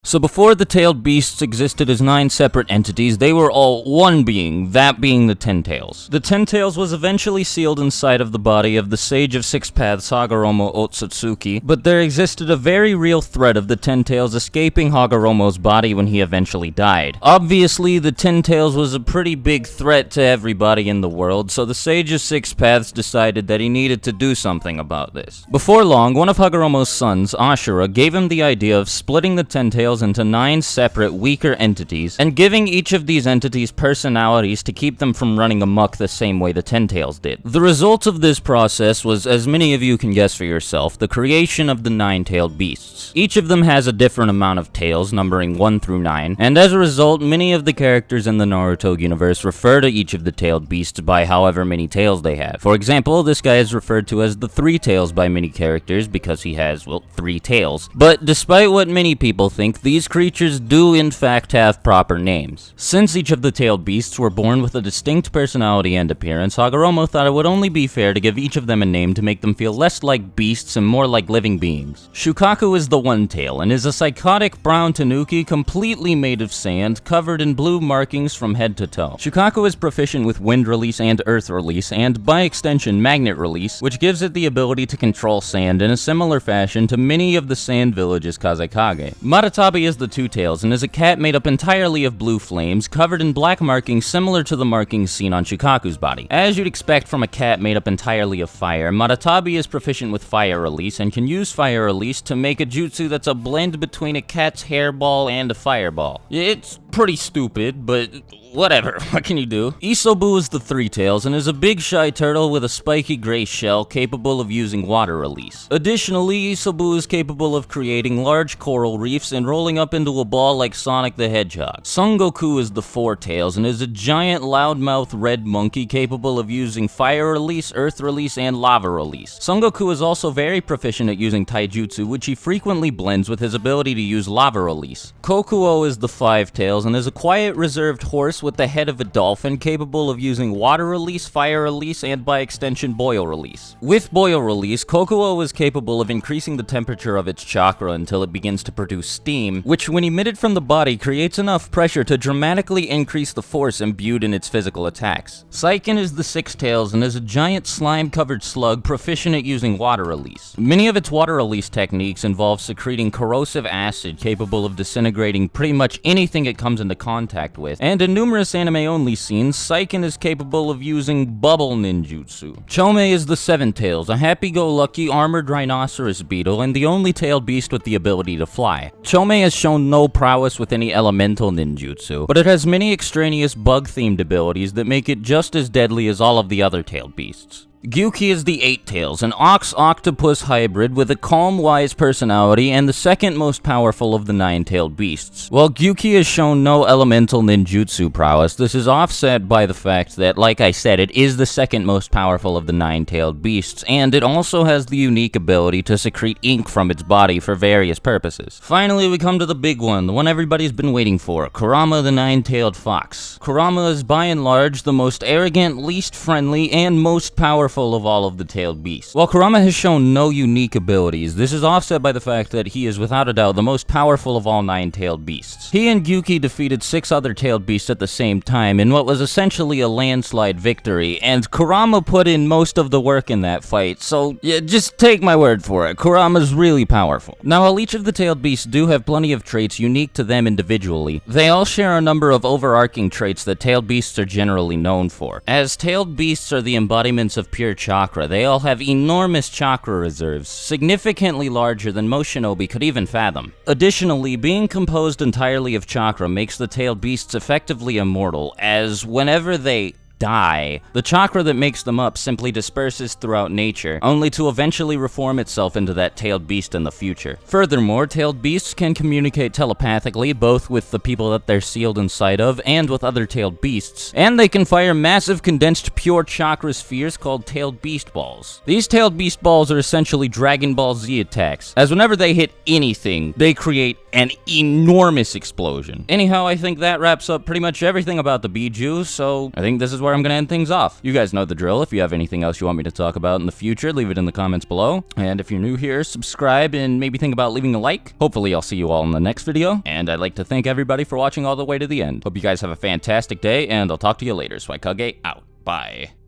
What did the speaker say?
So before the tailed beasts existed as 9 separate entities, they were all one being, that being the Ten Tails. The Ten Tails was eventually sealed inside of the body of the Sage of Six Paths Hagoromo Otsutsuki, but there existed a very real threat of the Ten Tails escaping Hagoromo's body when he eventually died. Obviously, the Ten Tails was a pretty big threat to everybody in the world, so the Sage of Six Paths decided that he needed to do something about this. Before long, one of Hagoromo's sons, Ashura, gave him the idea of splitting the Ten Tails into 9 separate, weaker entities, and giving each of these entities personalities to keep them from running amok the same way the Ten Tails did. The result of this process was, as many of you can guess for yourself, the creation of the 9-tailed beasts. Each of them has a different amount of tails, numbering 1 through 9, and as a result, many of the characters in the Naruto universe refer to each of the tailed beasts by however many tails they have. For example, this guy is referred to as the 3 tails by many characters because he has, well, 3 tails. But despite what many people think, these creatures do in fact have proper names. Since each of the tailed beasts were born with a distinct personality and appearance, Hagoromo thought it would only be fair to give each of them a name to make them feel less like beasts and more like living beings. Shukaku is the one tail and is a psychotic brown tanuki completely made of sand, covered in blue markings from head to toe. Shukaku is proficient with wind release and earth release, and by extension magnet release, which gives it the ability to control sand in a similar fashion to many of the sand villages Kazekage. Maratabi is the 2 tails and is a cat made up entirely of blue flames, covered in black markings similar to the markings seen on Shukaku's body. As you'd expect from a cat made up entirely of fire, Maratabi is proficient with fire release and can use fire release to make a jutsu that's a blend between a cat's hairball and a fireball. It's pretty stupid, but whatever, what can you do? Isobu is the 3 tails and is a big shy turtle with a spiky gray shell capable of using water release. Additionally, Isobu is capable of creating large coral reefs and rolling up into a ball like Sonic the Hedgehog. Son Goku is the 4 tails and is a giant loudmouth red monkey capable of using fire release, earth release, and lava release. Son Goku is also very proficient at using taijutsu, which he frequently blends with his ability to use lava release. Kokuo is the 5 tails and is a quiet, reserved horse with the head of a dolphin capable of using water release, fire release, and by extension boil release. With boil release, Kokuo is capable of increasing the temperature of its chakra until it begins to produce steam, which when emitted from the body creates enough pressure to dramatically increase the force imbued in its physical attacks. Seiken is the 6 tails and is a giant slime-covered slug proficient at using water release. Many of its water release techniques involve secreting corrosive acid capable of disintegrating pretty much anything it comes into contact with, and in numerous anime-only scenes, Seiken is capable of using bubble ninjutsu. Chome is the 7 tails, a happy-go-lucky armored rhinoceros beetle and the only tailed beast with the ability to fly. Chome has shown no prowess with any elemental ninjutsu, but it has many extraneous bug-themed abilities that make it just as deadly as all of the other tailed beasts. Gyuki is the 8 tails, an ox-octopus hybrid with a calm, wise personality and the second most powerful of the 9-tailed beasts. While Gyuki has shown no elemental ninjutsu prowess, this is offset by the fact that, like I said, it is the second most powerful of the 9-tailed beasts, and it also has the unique ability to secrete ink from its body for various purposes. Finally, we come to the big one, the one everybody's been waiting for, Kurama the 9-tailed fox. Kurama is by and large the most arrogant, least friendly, and most powerful of all of the tailed beasts. While Kurama has shown no unique abilities, this is offset by the fact that he is without a doubt the most powerful of all 9-tailed beasts. He and Gyuki defeated 6 other tailed beasts at the same time in what was essentially a landslide victory, and Kurama put in most of the work in that fight, so yeah, just take my word for it, Kurama's really powerful. Now, while each of the tailed beasts do have plenty of traits unique to them individually, they all share a number of overarching traits that tailed beasts are generally known for. As tailed beasts are the embodiments of pure chakra, they all have enormous chakra reserves, significantly larger than most shinobi could even fathom. Additionally, being composed entirely of chakra makes the tailed beasts effectively immortal, as whenever they die, the chakra that makes them up simply disperses throughout nature, only to eventually reform itself into that tailed beast in the future. Furthermore, tailed beasts can communicate telepathically, both with the people that they're sealed inside of, and with other tailed beasts, and they can fire massive condensed pure chakra spheres called tailed beast balls. These tailed beast balls are essentially Dragon Ball Z attacks, as whenever they hit anything, they create an enormous explosion. Anyhow, I think that wraps up pretty much everything about the Bijuu, so I think this is where where I'm gonna end things off. You guys know the drill. If you have anything else you want me to talk about in the future, leave it in the comments below. And if you're new here, subscribe and maybe think about leaving a like. Hopefully I'll see you all in the next video. And I'd like to thank everybody for watching all the way to the end. Hope you guys have a fantastic day, and I'll talk to you later. Swagkage out. Bye.